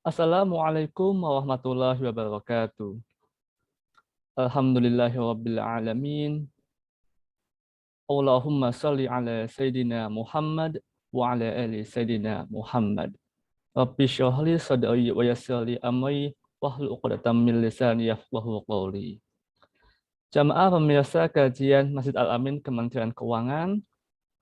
Assalamualaikum warahmatullahi wabarakatuh. Alhamdulillahirabbil alamin. Allahumma shalli ala sayidina Muhammad wa ala ali sayidina Muhammad. Rabbi shrah li sadri wa yassir li amri wahlul 'uqdatam min lisani yafqahu qawli. Jamaah pemirsa kajian Masjid Al-Amin Kementerian Keuangan,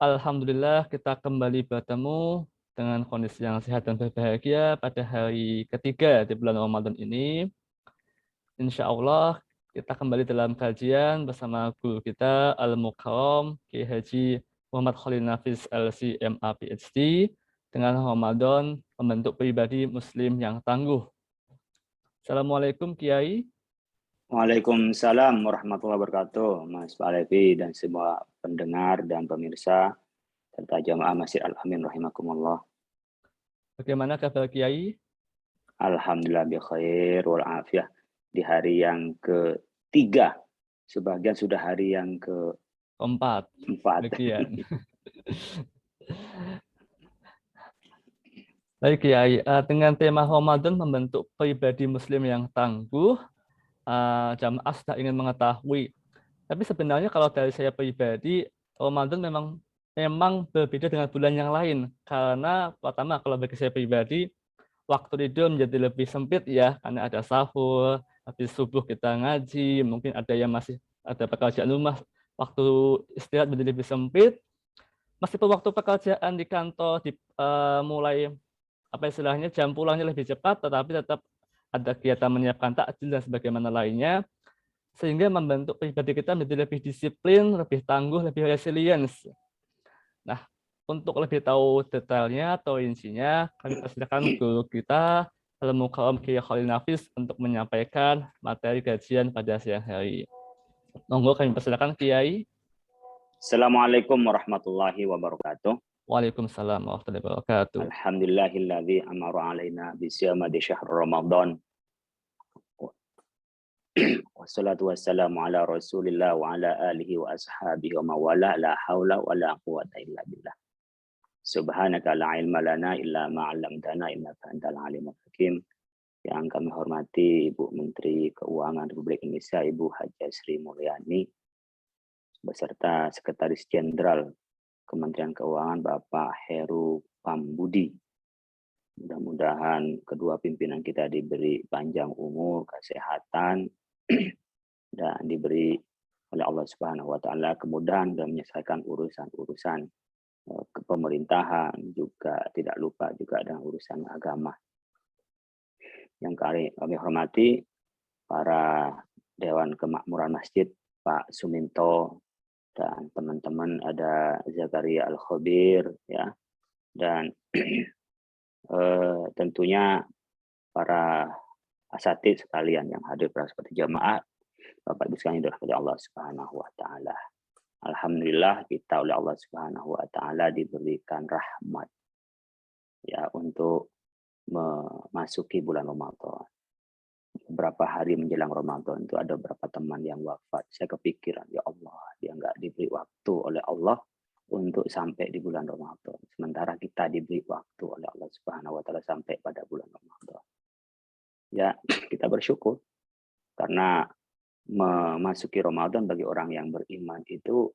alhamdulillah kita kembali bertemu dengan kondisi yang sehat dan berbahagia pada hari ketiga di bulan Ramadan ini. Insya Allah kita kembali dalam kajian bersama guru kita Al-Mukarram Kiai Haji Muhammad Khalil Nafis LC MA PhD dengan Ramadan membentuk pribadi Muslim yang tangguh. Assalamualaikum Kiai. Waalaikumsalam warahmatullahi wabarakatuh, Mas Pak Levi dan semua pendengar dan pemirsa serta jamaah Masjid Al-Amin rahimakumullah. Bagaimana kabar Kiai? Alhamdulillah bi khair wal afiyah di hari yang ketiga. Sebagian sudah hari yang keempat. Bagian. Baik Kiai, dengan tema Ramadan membentuk pribadi Muslim yang tangguh, jamaah sudah ingin mengetahui. Tapi sebenarnya kalau dari saya pribadi, Ramadan memang berbeda dengan bulan yang lain. Karena pertama kalau bagi saya pribadi, waktu tidur menjadi lebih sempit ya, karena ada sahur, habis subuh kita ngaji, mungkin ada yang masih ada pekerjaan rumah, waktu istirahat menjadi lebih sempit. Meskipun waktu pekerjaan di kantor mulai apa istilahnya jam pulangnya lebih cepat, tetapi tetap ada kegiatan menyiapkan takjil dan sebagaimana lainnya, sehingga membentuk pribadi kita menjadi lebih disiplin, lebih tangguh, lebih resilience. Nah, untuk lebih tahu detailnya atau insinya, kami persilakan guru kita, Al-Mukarram Kiai Khalil Nafis, untuk menyampaikan materi kajian pada siang hari. Monggo kami persilakan Kiai. Assalamualaikum warahmatullahi wabarakatuh. Waalaikumsalam warahmatullahi wabarakatuh. Alhamdulillahilladzi amara alaina bisiyama di syahr Ramadan. Wassalatu wassalamu ala Rasulillah wa ala alihi wa ashabihi wa mawala la haula wa la quwata illa billah. Subhanaka la ilma lana illa ma 'allamtana innaka antal alimul hakim. Yang kami hormati Ibu Menteri Keuangan Republik Indonesia Ibu Haja Sri Mulyani beserta Sekretaris Jenderal Kementerian Keuangan Bapak Heru Pambudi. Mudah-mudahan kedua pimpinan kita diberi panjang umur, kesehatan, dan diberi oleh Allah Subhanahu wa taala kemudahan dalam menyelesaikan urusan-urusan pemerintahan, juga tidak lupa juga dengan urusan agama. Yang kami hormati para Dewan Kemakmuran Masjid, Pak Suminto, dan teman-teman ada Zakaria Al-Khobir, ya, dan tentunya para asatidz sekalian yang hadir pada seperti jamaah, Bapak Ibu sekalian dirahmati Allah Subhanahu wa taala. Alhamdulillah kita oleh Allah Subhanahu wa taala diberikan rahmat ya untuk memasuki bulan Ramadan. Beberapa hari menjelang Ramadan itu ada beberapa teman yang wafat. Saya kepikiran, ya Allah, dia nggak diberi waktu oleh Allah untuk sampai di bulan Ramadan. Sementara kita diberi waktu oleh Allah Subhanahu wa taala sampai pada bulan Ramadan. Ya, kita bersyukur karena memasuki Ramadan bagi orang yang beriman itu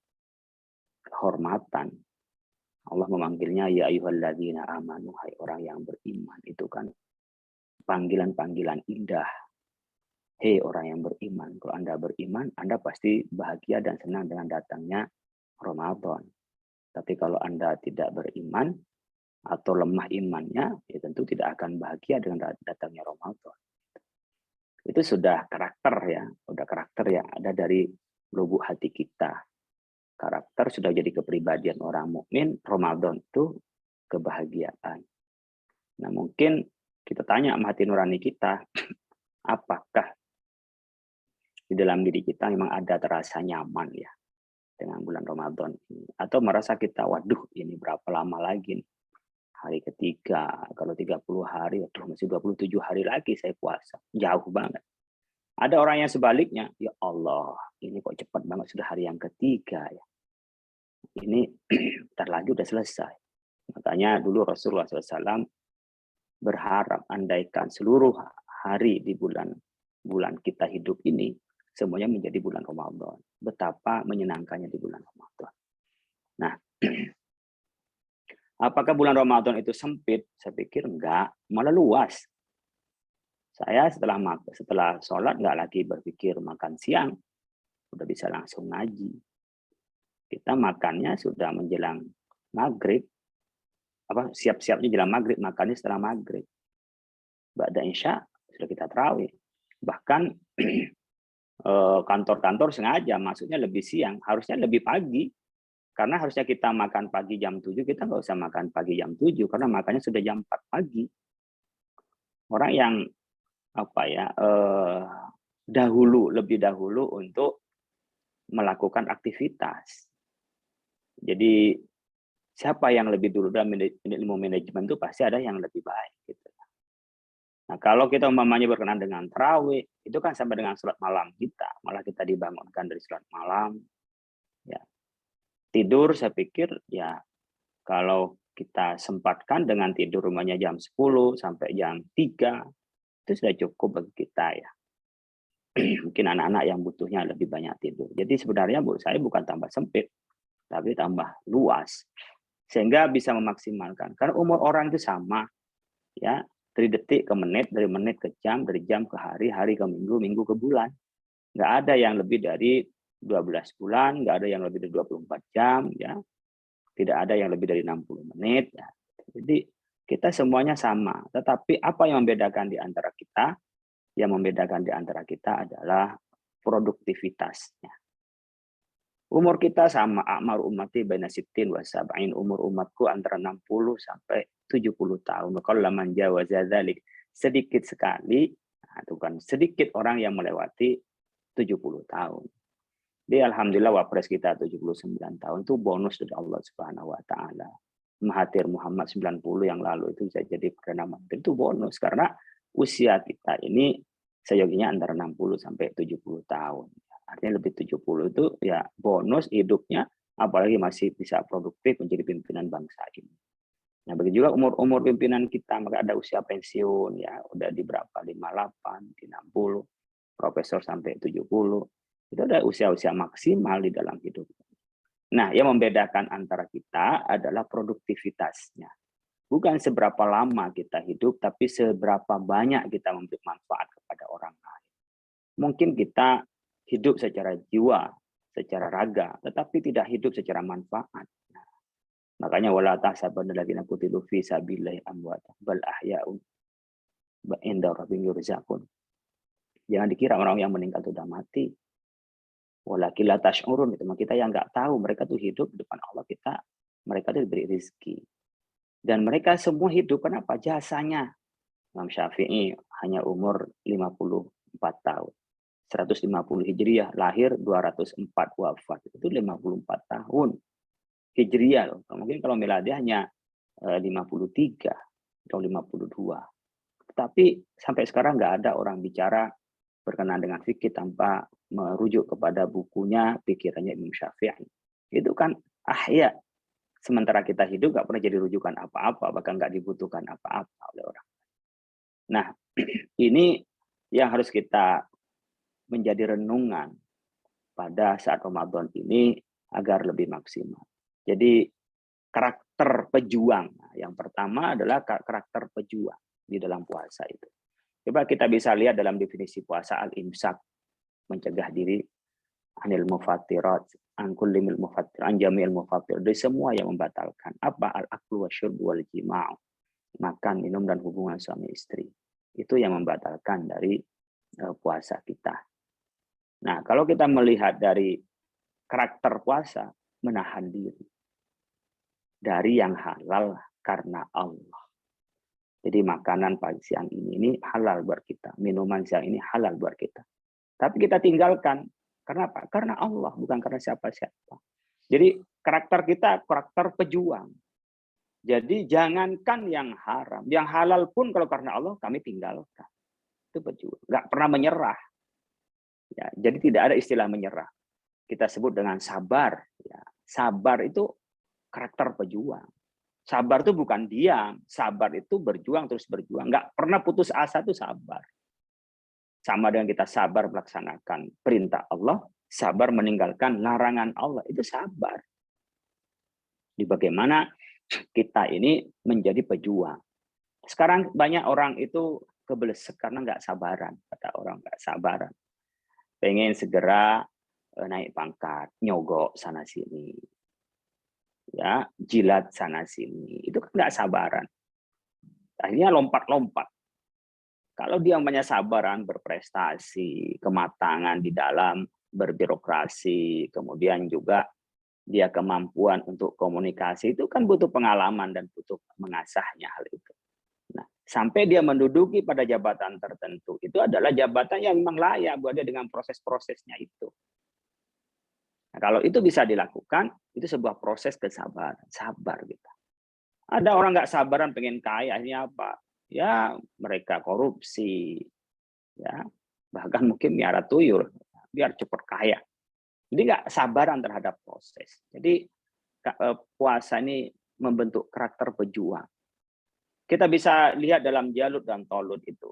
kehormatan. Allah memanggilnya ya ayyuhalladzina amanu, hai orang yang beriman, itu kan panggilan-panggilan indah. Hei orang yang beriman, kalau Anda beriman, Anda pasti bahagia dan senang dengan datangnya Ramadan. Tapi kalau Anda tidak beriman atau lemah imannya, ya tentu tidak akan bahagia dengan datangnya Ramadan. Itu sudah karakter ya, yang ada dari lubuk hati kita. Karakter sudah jadi kepribadian orang mukmin, Ramadan itu kebahagiaan. Nah mungkin kita tanya sama hati nurani kita, apakah di dalam diri kita memang ada terasa nyaman ya dengan bulan Ramadan ini, atau merasa kita waduh ini berapa lama lagi nih? Hari ketiga, kalau 30 hari, waduh masih 27 hari lagi saya puasa, jauh banget. Ada orang yang sebaliknya, ya Allah ini kok cepat banget sudah hari yang ketiga ya, ini bentar lagi udah selesai. Makanya dulu Rasulullah SAW berharap andaikan seluruh hari di bulan kita hidup ini semuanya menjadi bulan Ramadan. Betapa menyenangkannya di bulan Ramadan. Nah, apakah bulan Ramadan itu sempit? Saya pikir enggak, malah luas. Saya setelah sholat nggak lagi berpikir makan siang, udah bisa langsung ngaji. Kita makannya sudah menjelang maghrib, siap-siapnya jelang maghrib, makannya setelah maghrib. Ba'da isya sudah kita tarawih. Bahkan kantor-kantor sengaja maksudnya lebih siang, harusnya lebih pagi. Karena harusnya kita makan pagi jam 7, kita nggak usah makan pagi jam 7 karena makannya sudah jam 4 pagi. Orang yang lebih dahulu untuk melakukan aktivitas. Jadi siapa yang lebih dulu dalam ilmu manajemen itu pasti ada yang lebih baik gitu. Nah, kalau kita umpamanya berkenaan dengan tarawih, itu kan sampai dengan sholat malam kita, malah kita dibangunkan dari sholat malam. Ya. Tidur saya pikir ya kalau kita sempatkan dengan tidur rumahnya jam 10 sampai jam 3, itu sudah cukup bagi kita ya. Mungkin anak-anak yang butuhnya lebih banyak tidur. Jadi sebenarnya menurut saya bukan tambah sempit, tapi tambah luas. Sehingga bisa memaksimalkan. Karena umur orang itu sama. Ya, dari detik ke menit, dari menit ke jam, dari jam ke hari, hari ke minggu, minggu ke bulan. Nggak ada yang lebih dari 12 bulan, nggak ada yang lebih dari 24 jam, ya. Tidak ada yang lebih dari 60 menit. Ya. Jadi kita semuanya sama. Tetapi apa yang membedakan di antara kita? Yang membedakan di antara kita adalah produktivitasnya. Umur kita sama, a'mar ummati baina sittin wa sab'in, umur umatku antara 60 sampai 70 tahun. Kalau man jawaza dzalik, sedikit sekali, nah, itu kan sedikit orang yang melewati 70 tahun. Jadi alhamdulillah wapres kita 79 tahun itu bonus dari Allah Subhanahu wa taala. Mahathir Muhammad 90 yang lalu itu bisa jadi Perdana Menteri, itu bonus karena usia kita ini seyoginya antara 60 sampai 70 tahun. Artinya lebih 70 itu ya bonus hidupnya, apalagi masih bisa produktif menjadi pimpinan bangsa ini. Nah, begitu juga umur-umur pimpinan kita, maka ada usia pensiun ya, udah di berapa? 58, di 60, profesor sampai 70. Itu ada usia-usia maksimal di dalam hidup. Nah, yang membedakan antara kita adalah produktivitasnya. Bukan seberapa lama kita hidup, tapi seberapa banyak kita memberi manfaat kepada orang lain. Mungkin kita hidup secara jiwa, secara raga, tetapi tidak hidup secara manfaat. Nah, makanya wala tahsabanna alladziina qutilu fi sabilillahi amwata bal ahya'un inda rabbihim yurzaqun. Jangan dikira orang yang meninggal itu sudah mati. Walakin la tash'urun, itu kita yang nggak tahu mereka tuh hidup di depan Allah, mereka itu diberi rezeki. Dan mereka semua hidup, kenapa? Jasanya. Imam Syafi'i hanya umur 54 tahun. 150 Hijriah, lahir 204 wafat. Itu 54 tahun. Hijriah. Mungkin kalau Miladiah hanya 53 atau 52. Tapi sampai sekarang nggak ada orang bicara berkenaan dengan fikih tanpa merujuk kepada bukunya, pikirannya Imam Syafi'i. Itu kan ahya. Sementara kita hidup nggak pernah jadi rujukan apa-apa, bahkan nggak dibutuhkan apa-apa oleh orang. Nah, ini yang harus kita menjadi renungan pada saat Ramadan ini agar lebih maksimal. Jadi karakter pejuang. Yang pertama adalah karakter pejuang di dalam puasa itu. Coba kita bisa lihat dalam definisi puasa, al-imsak, mencegah diri anil mufattirat, an kulli mil mufattir, an jamil mufattir, dari semua yang membatalkan. Apa? Al-aklu wasyurb wal jima', makan, minum, dan hubungan suami istri. Itu yang membatalkan dari puasa kita. Nah, kalau kita melihat dari karakter puasa, menahan diri dari yang halal karena Allah. Jadi makanan pagi siang ini halal buat kita, minuman siang ini halal buat kita. Tapi kita tinggalkan. Karena apa? Karena Allah, bukan karena siapa-siapa. Jadi karakter kita karakter pejuang. Jadi jangankan yang haram, yang halal pun kalau karena Allah kami tinggalkan. Itu pejuang. Nggak pernah menyerah. Ya, jadi tidak ada istilah menyerah. Kita sebut dengan sabar. Ya, sabar itu karakter pejuang. Sabar itu bukan diam, sabar itu berjuang terus berjuang, nggak pernah putus asa itu sabar. Sama dengan kita sabar melaksanakan perintah Allah, sabar meninggalkan larangan Allah, itu sabar. Di bagaimana kita ini menjadi pejuang. Sekarang banyak orang itu kebelesek karena nggak sabaran, kata orang nggak sabaran. Pengen segera naik pangkat, nyogok sana sini. Ya, jilat sana sini, itu kan nggak sabaran, akhirnya lompat-lompat. Kalau dia punya sabaran, berprestasi, kematangan di dalam berbirokrasi, kemudian juga dia kemampuan untuk komunikasi, itu kan butuh pengalaman dan butuh mengasahnya hal itu. Nah, sampai dia menduduki pada jabatan tertentu, itu adalah jabatan yang memang layak buat dia dengan proses-prosesnya itu. Nah, kalau itu bisa dilakukan, itu sebuah proses kesabaran, sabar kita. Ada orang nggak sabaran pengen kaya, akhirnya apa? Ya mereka korupsi, ya bahkan mungkin miara tuyul biar cepat kaya. Jadi nggak sabaran terhadap proses. Jadi puasa ini membentuk karakter pejuang. Kita bisa lihat dalam Jalut dan Tolut itu.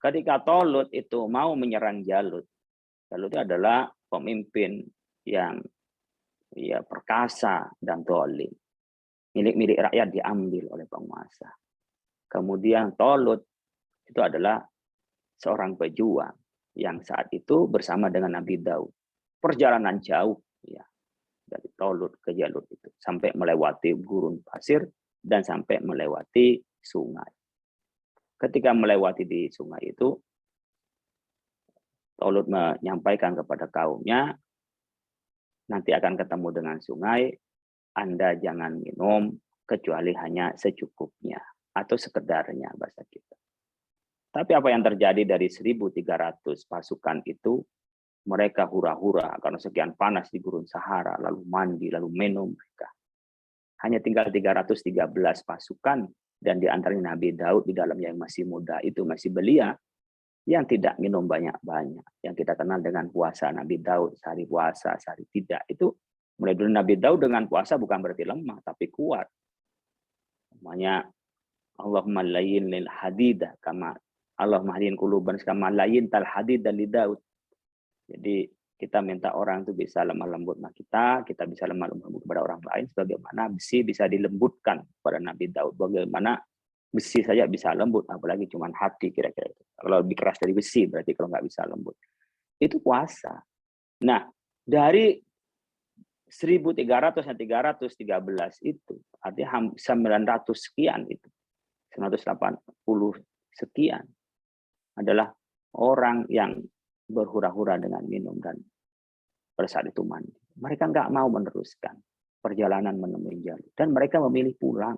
Ketika Tolut itu mau menyerang Jalut, Jalut itu adalah pemimpin yang ya perkasa dan zalim. Milik-milik rakyat diambil oleh penguasa. Kemudian Tolut itu adalah seorang pejuang yang saat itu bersama dengan Nabi Daud. Perjalanan jauh ya dari Tolut ke Jalut itu sampai melewati gurun pasir dan sampai melewati sungai. Ketika melewati di sungai itu, Tolut menyampaikan kepada kaumnya, nanti akan ketemu dengan sungai, Anda jangan minum kecuali hanya secukupnya atau sekedarnya bahasa kita. Tapi apa yang terjadi dari 1.300 pasukan itu, mereka hura-hura karena sekian panas di gurun Sahara, lalu mandi, lalu minum mereka. Hanya tinggal 313 pasukan, dan di antaranya Nabi Daud di dalamnya yang masih muda itu, masih belia, yang tidak minum banyak-banyak. Yang kita kenal dengan puasa Nabi Daud, sehari puasa, sehari tidak. Itu mulai dulu Nabi Daud dengan puasa bukan berarti lemah, tapi kuat. Namanya Allahumma layyin lil hadidah, kama Allahumma hadin quluban kama layyin tal hadid dan li Daud. Jadi kita minta orang itu bisa lemah lembut sama kita bisa lemah lembut kepada orang lain, sebagaimana besi bisa dilembutkan pada Nabi Daud. Bagaimana besi saja bisa lembut, apalagi cuma hati kira-kira itu. Kalau lebih keras dari besi, berarti kalau nggak bisa lembut. Itu puasa. Nah, dari 1.300 dan 313 itu, artinya 900 sekian itu. 980 sekian adalah orang yang berhura-hura dengan minum dan pada saat itu mandi. Mereka nggak mau meneruskan perjalanan menemui Jalut. Dan mereka memilih pulang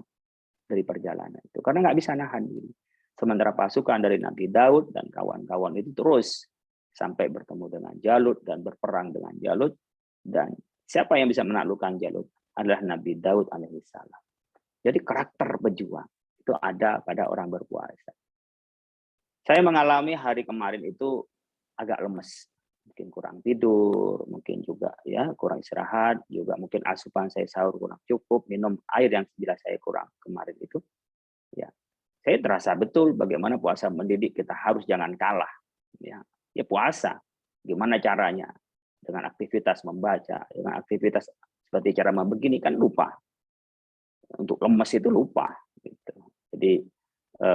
dari perjalanan itu karena nggak bisa nahan diri. Sementara pasukan dari Nabi Daud dan kawan-kawan itu terus sampai bertemu dengan Jalut dan berperang dengan Jalut, dan siapa yang bisa menaklukkan Jalut adalah Nabi Daud alaihissalam. Jadi karakter pejuang itu ada pada orang berpuasa. Saya mengalami hari kemarin itu agak lemes, mungkin kurang tidur, mungkin juga ya kurang istirahat, juga mungkin asupan saya sahur kurang cukup, minum air yang jelas saya kurang kemarin itu. Ya, saya terasa betul bagaimana puasa mendidik kita harus jangan kalah. Ya puasa, gimana caranya? Dengan aktivitas membaca, dengan aktivitas seperti cara begini kan lupa. Untuk lemes itu lupa. Gitu. Jadi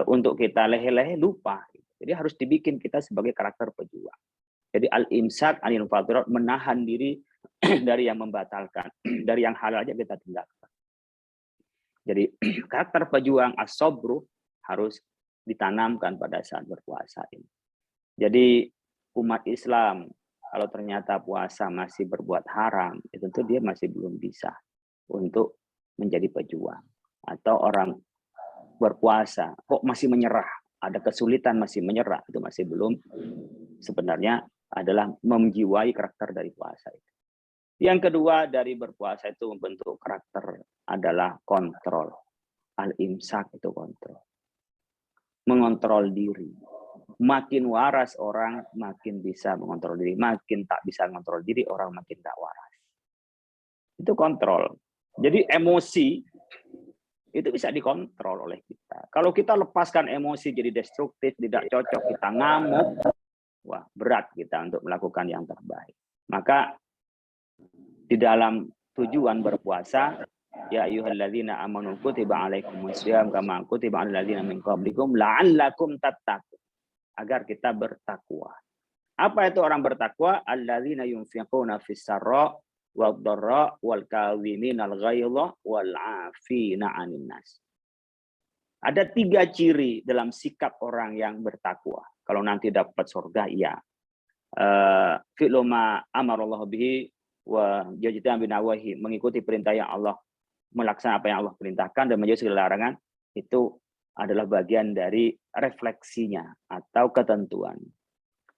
untuk kita lehe-lehe lupa. Jadi harus dibikin kita sebagai karakter pejuang. Jadi al-imsak anil fadirat, menahan diri dari yang membatalkan, dari yang halal aja kita tinggalkan. Jadi karakter pejuang as-sabru harus ditanamkan pada saat berpuasa ini. Jadi umat Islam kalau ternyata puasa masih berbuat haram, itu tentu dia masih belum bisa untuk menjadi pejuang. Atau orang berpuasa kok masih menyerah, ada kesulitan masih menyerah, itu masih belum sebenarnya adalah menjiwai karakter dari puasa itu. Yang kedua dari berpuasa itu membentuk karakter adalah kontrol. Al-imsak itu kontrol. Mengontrol diri. Makin waras orang makin bisa mengontrol diri, makin tak bisa mengontrol diri orang makin tak waras. Itu kontrol. Jadi emosi Itu bisa dikontrol oleh kita. Kalau kita lepaskan emosi jadi destruktif, tidak cocok, kita ngamuk, wah berat kita untuk melakukan yang terbaik. Maka di dalam tujuan berpuasa, ya ayyuhalladzina amanu kutiba alaikumusiyam kama kutiba alal ladzina min qablikum la'allakum tattaqun, agar kita bertakwa. Apa itu orang bertakwa? Alladzina yunfiquna fis sarra wad dharra wal kadhiminal ghaidha wal 'afina 'anil nas. Ada 3 ciri dalam sikap orang yang bertakwa. Kalau nanti dapat surga, iya. Fi'lu ma amarallahu bihi wa yajtanibu binawahi, mengikuti perintah yang Allah, melaksanakan apa yang Allah perintahkan dan menjauhi segala larangan, itu adalah bagian dari refleksinya atau ketentuan.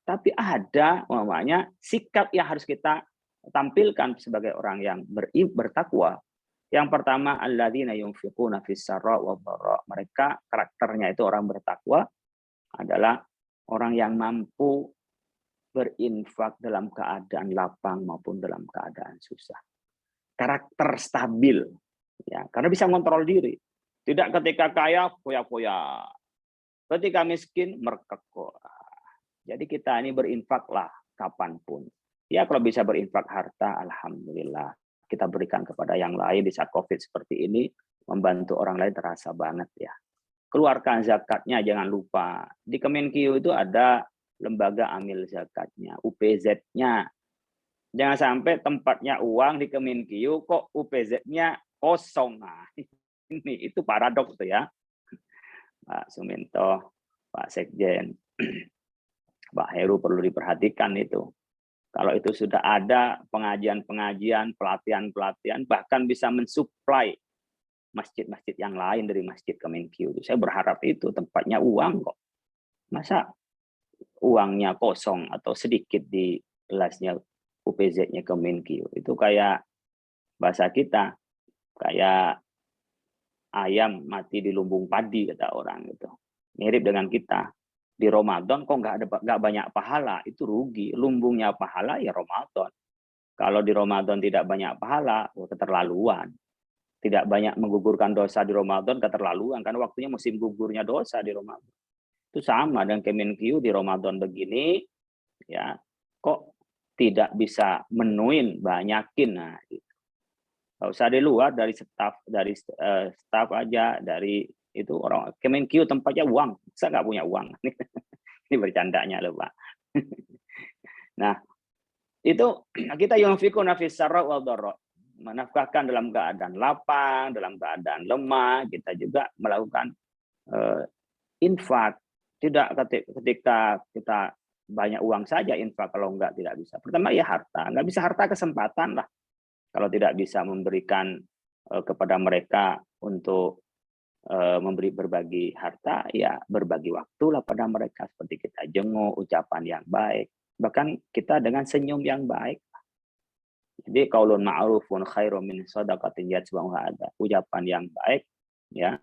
Tapi ada umpamanya sikap yang harus kita tampilkan sebagai orang yang bertakwa. Yang pertama, alladzina yunfiquna fis sarra wad dharra. Mereka karakternya itu orang bertakwa adalah orang yang mampu berinfak dalam keadaan lapang maupun dalam keadaan susah. Karakter stabil, ya, karena bisa mengontrol diri. Tidak ketika kaya foya-foya, ketika miskin merkekok. Jadi kita ini berinfaklah kapanpun. Ya kalau bisa berinfak harta, alhamdulillah. Kita berikan kepada yang lain di saat COVID seperti ini, membantu orang lain terasa banget ya. Keluarkan zakatnya, jangan lupa. Di Kemenkeu itu ada lembaga amil zakatnya, UPZ-nya. Jangan sampai tempatnya uang di Kemenkeu kok UPZ-nya kosong. Nah, ini itu paradoks tuh ya. Pak Suminto, Pak Sekjen, Pak Heru perlu diperhatikan itu. Kalau itu sudah ada pengajian-pengajian, pelatihan-pelatihan, bahkan bisa mensuplai masjid-masjid yang lain dari masjid Kemenkeu. Saya berharap itu tempatnya uang kok. Masa uangnya kosong atau sedikit di kelasnya UPZ-nya Kemenkeu. Itu kayak bahasa kita, kayak ayam mati di lumbung padi kata orang itu. Mirip dengan kita. Di Ramadan kok nggak banyak pahala, itu rugi. Lumbungnya pahala ya Ramadan. Kalau di Ramadan tidak banyak pahala, keterlaluan. Tidak banyak menggugurkan dosa di Ramadan, keterlaluan. Karena waktunya musim gugurnya dosa di Ramadan. Itu sama dengan Kemenkeu di Ramadan begini, ya kok tidak bisa menuin, banyakin. Nah, gitu. Nggak usah di luar, dari staf aja, dari itu orang Kemenkeu tempatnya uang, saya nggak punya uang. Ini bercandanya loh Pak. Nah, itu kita yunfiquna fis sarra wad dharra, menafkahkan dalam keadaan lapang, dalam keadaan lemah, kita juga melakukan infak. Tidak ketika kita banyak uang saja infak, kalau enggak tidak bisa. Pertama ya harta, nggak bisa harta kesempatan lah. Kalau tidak bisa memberikan kepada mereka untuk berbagi harta, ya berbagi waktu lah pada mereka, seperti kita jenguk, ucapan yang baik, bahkan kita dengan senyum yang baik. Jadi qaulun ma'rufun khairum min shadaqatin yatba'uha adza. Ucapan yang baik ya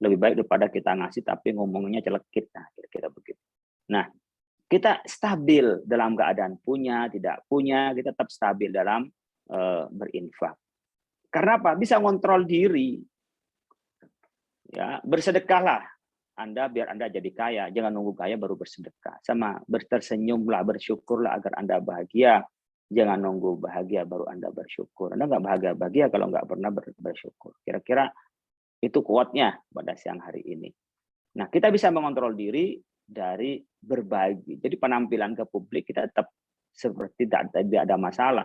lebih baik daripada kita ngasih tapi ngomongnya celekit. Nah, kira-kira begitu. Nah, kita stabil dalam keadaan punya, tidak punya, kita tetap stabil dalam berinfak. Karena apa? Bisa ngontrol diri. Ya, bersedekahlah Anda biar Anda jadi kaya. Jangan nunggu kaya baru bersedekah. Sama tersenyumlah, bersyukurlah agar Anda bahagia. Jangan nunggu bahagia baru Anda bersyukur. Anda nggak bahagia kalau nggak pernah bersyukur. Kira-kira itu kuatnya pada siang hari ini. Nah, kita bisa mengontrol diri dari berbagi. Jadi penampilan ke publik kita tetap seperti tidak ada masalah.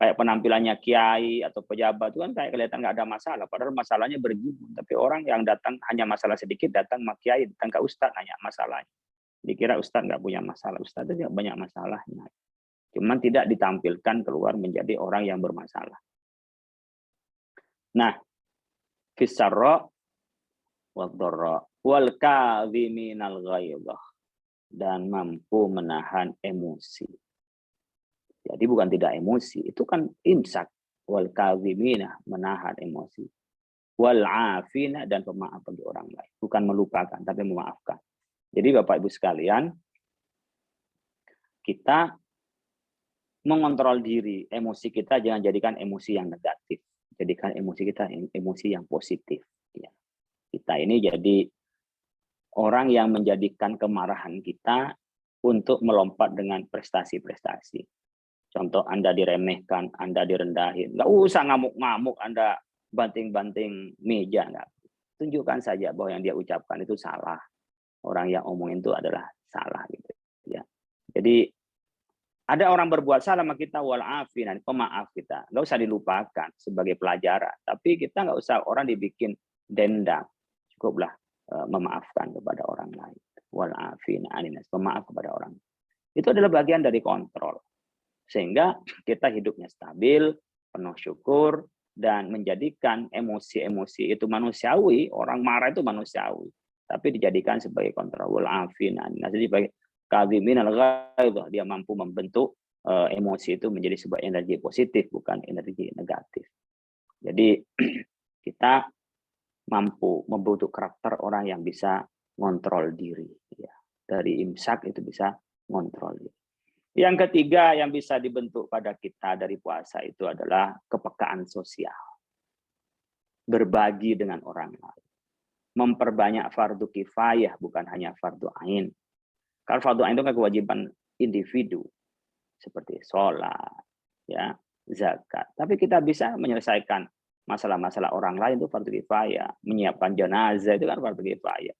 Kayak penampilannya kiai atau pejabat itu kan kayak kelihatan nggak ada masalah, padahal masalahnya berjibun. Tapi orang yang datang hanya masalah sedikit, datang sama kiai, datang ke ustadz nanya masalahnya. Dikira ustadz nggak punya masalah, ustadz itu banyak masalahnya. Cuman tidak ditampilkan keluar menjadi orang yang bermasalah. Nah, fisarra wad dharra wal kadhiminal ghaidha, dan mampu menahan emosi. Jadi bukan tidak emosi, itu kan imsak. Wal kadhimina, menahan emosi. Wal afina, dan pemaaf bagi orang lain. Bukan melupakan, tapi memaafkan. Jadi Bapak Ibu sekalian, kita mengontrol diri. Emosi kita jangan jadikan emosi yang negatif. Jadikan emosi kita emosi yang positif. Ya. Kita ini jadi orang yang menjadikan kemarahan kita untuk melompat dengan prestasi-prestasi. Contoh, Anda diremehkan, Anda direndahin. Nggak usah ngamuk-ngamuk, Anda banting-banting meja. Nggak. Tunjukkan saja bahwa yang dia ucapkan itu salah. Orang yang omongin itu adalah salah. Gitu. Ya. Jadi, ada orang berbuat salah sama kita, wal'afin, pemaaf kita. Nggak usah dilupakan sebagai pelajaran. Tapi kita nggak usah orang dibikin dendam. Cukuplah memaafkan kepada orang lain. Wal'afin, aninas, pemaaf kepada orang. Itu adalah bagian dari kontrol. Sehingga kita hidupnya stabil, penuh syukur, dan menjadikan emosi-emosi itu manusiawi. Orang marah itu manusiawi. Tapi dijadikan sebagai kontrol. Wal'afin, aninas. Jadi sebagai kadhimin al-ghaidh, dia mampu membentuk emosi itu menjadi sebuah energi positif, bukan energi negatif. Jadi kita mampu membentuk karakter orang yang bisa ngontrol diri. Ya. Dari imsak itu bisa ngontrol diri. Yang ketiga yang bisa dibentuk pada kita dari puasa itu adalah kepekaan sosial. Berbagi dengan orang lain. Memperbanyak fardu kifayah, bukan hanya fardu ain. Kalau fardu ain itu kan kewajiban individu. Seperti sholat, ya, zakat. Tapi kita bisa menyelesaikan masalah-masalah orang lain itu fardu kifayah. Menyiapkan jenazah itu kan fardu kifayah.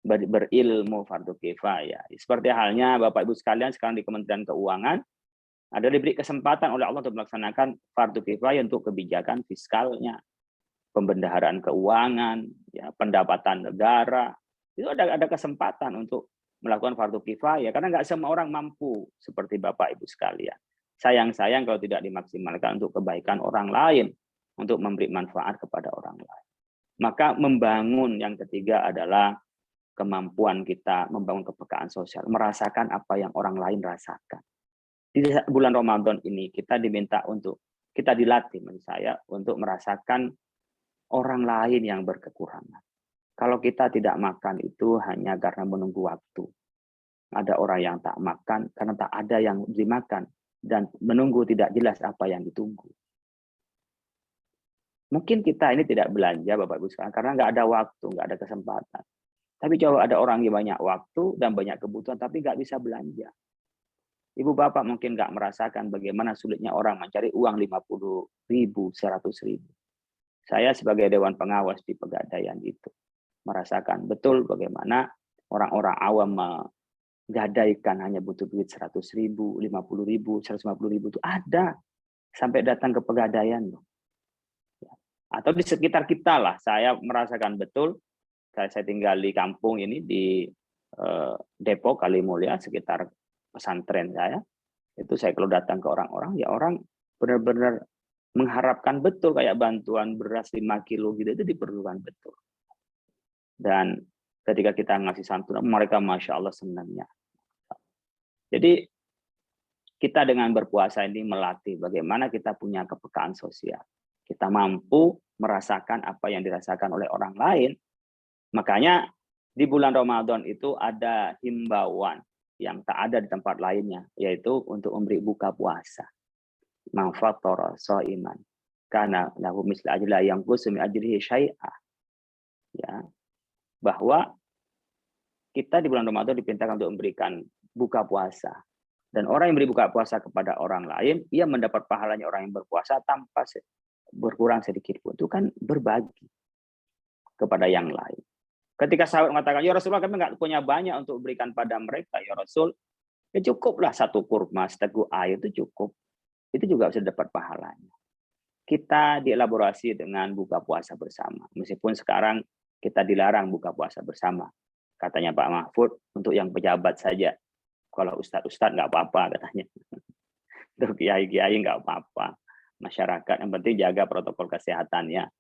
Berilmu fardu kifayah. Seperti halnya Bapak Ibu sekalian sekarang di Kementerian Keuangan ada diberi kesempatan oleh Allah untuk melaksanakan fardu kifayah untuk kebijakan fiskalnya, pembendaharaan keuangan, ya, pendapatan negara. Itu ada kesempatan untuk melakukan fardu kifayah karena nggak semua orang mampu seperti Bapak Ibu sekalian. Sayang kalau tidak dimaksimalkan untuk kebaikan orang lain, untuk memberi manfaat kepada orang lain. Maka membangun yang ketiga adalah kemampuan kita membangun kepekaan sosial, merasakan apa yang orang lain rasakan. Di bulan Ramadan ini kita diminta untuk, kita dilatih menurut saya untuk merasakan orang lain yang berkekurangan. Kalau kita tidak makan itu hanya karena menunggu waktu. Ada orang yang tak makan karena tak ada yang dimakan dan menunggu tidak jelas apa yang ditunggu. Mungkin kita ini tidak belanja Bapak Ibu sekalian karena nggak ada waktu, nggak ada kesempatan. Tapi coba ada orang yang banyak waktu dan banyak kebutuhan, tapi nggak bisa belanja. Ibu Bapak mungkin nggak merasakan bagaimana sulitnya orang mencari uang 50.000, 100.000. Saya sebagai Dewan Pengawas di Pegadaian itu merasakan betul bagaimana orang-orang awam menggadaikan hanya butuh duit 100.000, 50.000, 150.000 itu ada sampai datang ke Pegadaian loh. Atau di sekitar kita lah, saya merasakan betul. Saya tinggal di kampung ini di Depok Kalimulya sekitar pesantren saya. Itu saya kalau datang ke orang-orang, ya orang benar-benar mengharapkan betul kayak bantuan beras 5 kilo gitu itu diperlukan betul. Dan ketika kita ngasih santunan, mereka Masya Allah senangnya. Jadi kita dengan berpuasa ini melatih bagaimana kita punya kepekaan sosial. Kita mampu merasakan apa yang dirasakan oleh orang lain. Makanya di bulan Ramadan itu ada himbauan yang tak ada di tempat lainnya, yaitu untuk memberi buka puasa. Man fattara shaiman kana lahu mislu ajla yanqusu min ajrihi syai'ah. Ya. Bahwa kita di bulan Ramadan diperintahkan untuk memberikan buka puasa. Dan orang yang beri buka puasa kepada orang lain, ia mendapat pahalanya orang yang berpuasa tanpa berkurang sedikit pun. Itu kan berbagi kepada yang lain. Ketika sahabat mengatakan, ya Rasulullah kami nggak punya banyak untuk berikan pada mereka, ya Rasul, ya cukuplah 1 kurma, seteguk air itu cukup. Itu juga bisa dapat pahalanya. Kita dielaborasi dengan buka puasa bersama. Meskipun sekarang kita dilarang buka puasa bersama. Katanya Pak Mahfud, untuk yang pejabat saja. Kalau ustadz nggak apa-apa katanya. Untuk kiai-kiai nggak apa-apa. Masyarakat yang penting jaga protokol kesehatannya.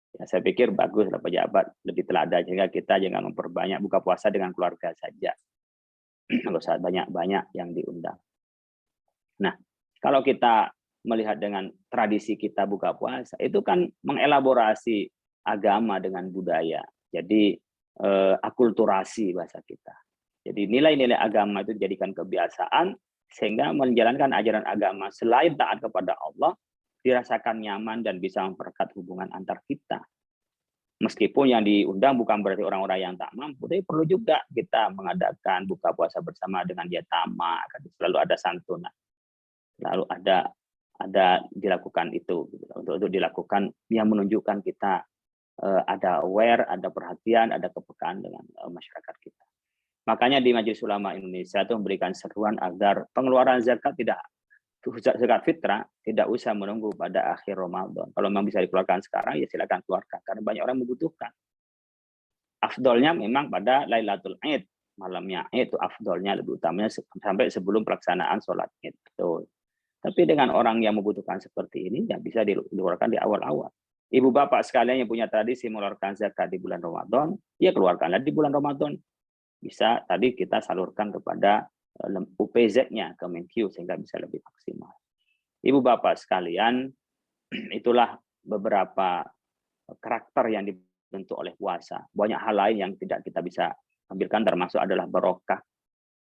Ya, saya pikir baguslah pejabat lebih teladan, sehingga kita jangan memperbanyak buka puasa dengan keluarga saja. Kalau saat banyak-banyak yang diundang. Nah, kalau kita melihat dengan tradisi kita buka puasa, itu kan mengelaborasi agama dengan budaya. Jadi akulturasi bahasa kita. Jadi nilai-nilai agama itu dijadikan kebiasaan, sehingga menjalankan ajaran agama selain taat kepada Allah, dirasakan nyaman dan bisa memperkuat hubungan antar kita. Meskipun yang diundang bukan berarti orang-orang yang tak mampu, tapi perlu juga kita mengadakan buka puasa bersama dengan dia tamak, selalu ada santunan, lalu ada dilakukan itu gitu. Untuk dilakukan yang menunjukkan kita ada aware, ada perhatian, ada kepekaan dengan masyarakat kita. Makanya di Majelis Ulama Indonesia itu memberikan seruan agar pengeluaran zakat zakat fitrah tidak usah menunggu pada akhir Ramadan. Kalau memang bisa dikeluarkan sekarang, ya silakan keluarkan karena banyak orang membutuhkan. Afdolnya memang pada Lailatul Id, malamnya Id itu afdolnya, lebih utamanya sampai sebelum pelaksanaan sholat Id. Betul. Tapi dengan orang yang membutuhkan seperti ini, ya bisa dikeluarkan di awal-awal. Ibu bapak sekalian yang punya tradisi mengeluarkan zakat di bulan Ramadan, ya keluarkanlah di bulan Ramadan. Bisa tadi kita salurkan kepada UPZ-nya ke Kemenkyu sehingga bisa lebih maksimal. Ibu bapak sekalian, itulah beberapa karakter yang dibentuk oleh puasa. Banyak hal lain yang tidak kita bisa ambilkan, termasuk adalah barokah,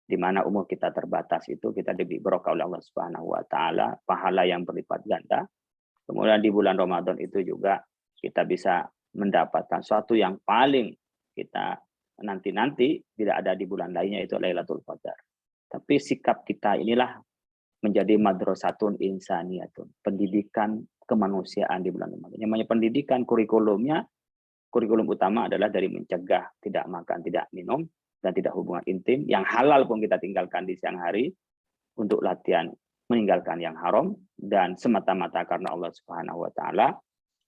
di mana umur kita terbatas itu kita diberi barokah oleh Allah Subhanahu wa taala, pahala yang berlipat ganda. Kemudian di bulan Ramadan itu juga kita bisa mendapatkan sesuatu yang paling kita nanti tidak ada di bulan lainnya, itu Lailatul Qadar. Tapi sikap kita inilah menjadi madrasatun insaniyatun, pendidikan kemanusiaan di bulan Ramadan. Yang namanya pendidikan, kurikulum utama adalah dari mencegah tidak makan, tidak minum, dan tidak hubungan intim. Yang halal pun kita tinggalkan di siang hari untuk latihan meninggalkan yang haram, dan semata-mata karena Allah Subhanahu wa taala.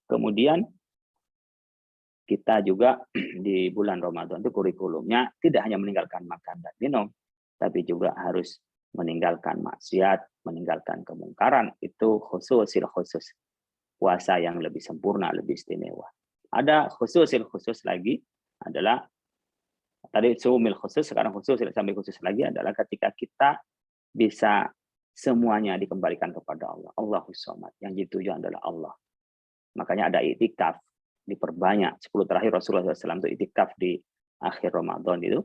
Kemudian kita juga di bulan Ramadan itu kurikulumnya tidak hanya meninggalkan makan dan minum, tapi juga harus meninggalkan maksiat, meninggalkan kemungkaran. Itu khusus puasa yang lebih sempurna, lebih istimewa. Ada khusus lagi adalah tadi sumil khusus, sekarang khusus sampai khusus lagi adalah ketika kita bisa semuanya dikembalikan kepada Allah. Allahus Samad, yang dituju adalah Allah. Makanya ada iktikaf, diperbanyak 10 terakhir Rasulullah SAW itu iktikaf di akhir Ramadan itu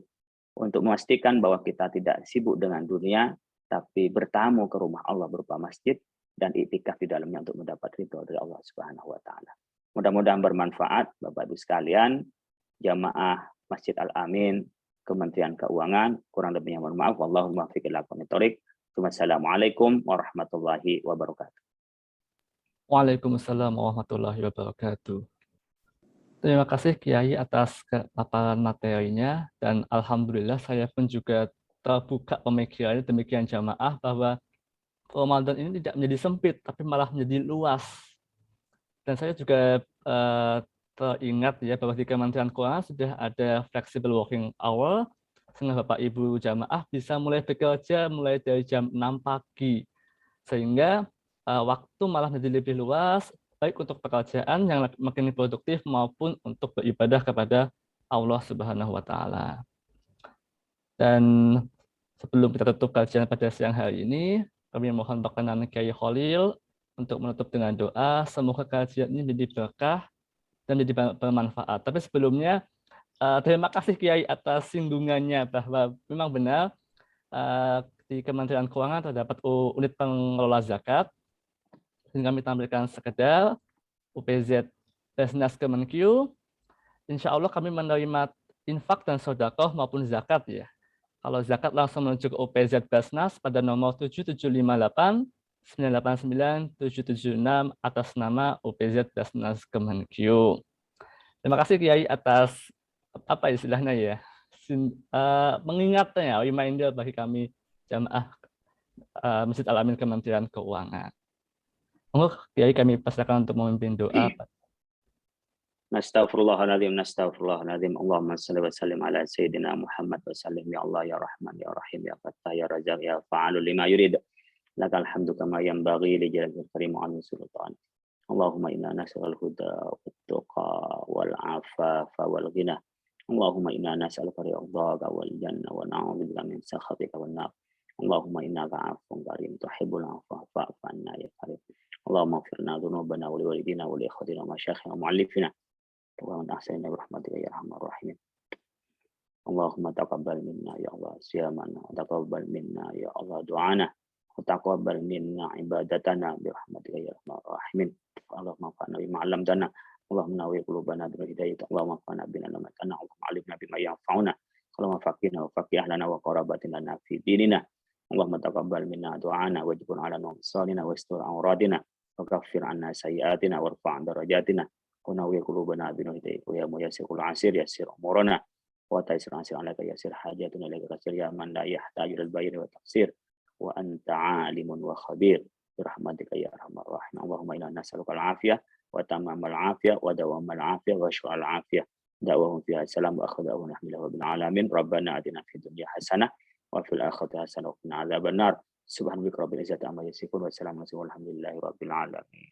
untuk memastikan bahwa kita tidak sibuk dengan dunia, tapi bertamu ke rumah Allah berupa masjid dan iktikaf di dalamnya untuk mendapat ridho dari Allah Subhanahu wa taala. Mudah-mudahan bermanfaat Bapak Ibu sekalian, jamaah Masjid Al-Amin, Kementerian Keuangan, kurang lebihnya mohon maaf. Wallahu muwaffiq ila aqwamit thoriq. Wassalamualaikum warahmatullahi wabarakatuh. Waalaikumsalam warahmatullahi wabarakatuh. Terima kasih Kiai atas paparan materinya, dan alhamdulillah saya pun juga terbuka pemikirannya demikian jamaah bahwa Ramadan ini tidak menjadi sempit tapi malah menjadi luas. Dan saya juga teringat ya bahwa di Kementerian Keuangan sudah ada flexible working hour sehingga Bapak Ibu jamaah bisa mulai bekerja mulai dari jam 6 pagi sehingga waktu malah menjadi lebih luas, baik untuk pekerjaan yang makin produktif maupun untuk beribadah kepada Allah Subhanahu wa taala. Dan sebelum kita tutup kajian pada siang hari ini, kami mohon berkenan Kiai Khalil untuk menutup dengan doa, semoga kajian ini menjadi berkah dan menjadi bermanfaat. Tapi sebelumnya, terima kasih Kiai atas singgungannya bahwa memang benar di Kementerian Keuangan terdapat unit pengelola zakat. Kami tampilkan sekedar UPZ Basnas Kemenkyu. Insya Allah kami menerima infak dan sodakoh maupun zakat ya. Kalau zakat langsung menuju ke UPZ Basnas pada nomor 7758 989 776 atas nama UPZ Basnas Kemenkyu. Terima kasih Kiai atas apa istilahnya ya, mengingatnya, reminder bagi kami jamaah Masjid Al-Amin Kementerian Keuangan. Monggo Kiai kami persilakan untuk memimpin doa. Nastaghfirullahaladzim, nastaghfirullahaladzim. Allahumma salli wa sallim ala Sayyidina Muhammad wa sallim. Ya Allah, ya Rahman, ya Rahim, ya Fattah, ya Razak, ya Fa'alu lima yurid. Lakal hamdu kama yanbaghi li jalali karim wa sultan. Allahumma inna nas'al huda wat-tuqa wal afafa wal ghina. Allahumma inna nas'aluka ridhaka wal jannah wa na'udzubika min sakhatika wan nar. Allahumma innaka 'afuwwun karim tuhibbul 'afwa fa'fu 'anna ya karim. Allahumma ighfir lana dhunubana wa liwalidina wa li ikhwatina wa masyayikhina wa mu'allifina. Wa ahsina bi rahmatika ya arhamar rahimin. Allahumma taqabbal minna ya Allah siyamana, taqabbal minna ya Allah du'ana, wa taqabbal minna ibadatana bi rahmatika ya arhamar rahimin. Allahumma fa'alna bima 'allamtana Allahumma nawwir qulubana bil hidayah, Allahumma fa'na bina namatana, Allahumma alimna bima yanfa'una, Allahumma faqihna wa faqih lana wa qarabatina lana fi dinina, Allahumma taqabbal minna du'ana wajibun ala nuqsanina wa istur awradina wa kaffir anna sayyiatina warfa' darajatina wa nawwir qulubana bil hidayah ya muyassirul asir yassir umurana wa taysir asir alaka yassir hajatuna laka kasir ya man la yahtaju lil bayri wa taqsir wa anta alimun wa khabir birahmatika ya arhamar rahimin. Allahumma inna nas'aluka al-afiyah wa tamamal afiyah wa dawamal afiyah wa syu'al afiyah. Da'wahum fiha salam wa akhadahum alhamdulillah rabbil alamin. Rabbana atina fid dunya hasanah wa fil akhirati hasanah wa qina adzabannar. Subhanaka rabbil izzati amma yasifun wa salamun alhamdulillahi rabbil alamin.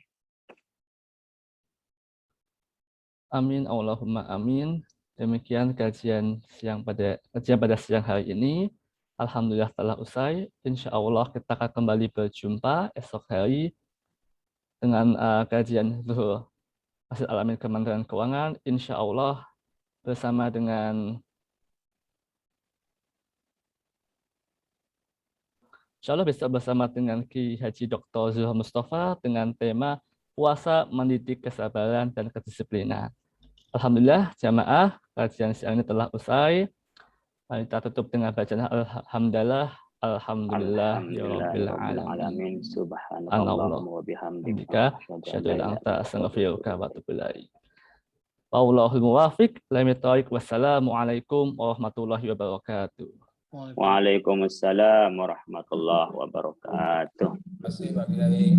Amin, Allahumma amin. Demikian kajian pada siang hari ini. Alhamdulillah telah usai. Insya Allah kita akan kembali berjumpa esok hari dengan kajian Zuhur Masjid Al-Amin Kementerian Keuangan. Insya Allah bersama dengan besok bersama dengan Ki Haji Dr. Zuhur Mustafa dengan tema puasa mendidik kesabaran dan kedisiplinan. Alhamdulillah jamaah kajian siang ini telah usai. Mari kita tutup dengan bacaan Alhamdulillah ya rabbil alamin. Subhanallahumma wa bihamdika asyhadu an la ilaha illa anta astaghfiruka wa atubu ilaik. Wallahul muwaffiq. Wassalamualaikum warahmatullahi wabarakatuh. Waalaikumsalam warahmatullahi wabarakatuh. Terima kasih Pak Kiai.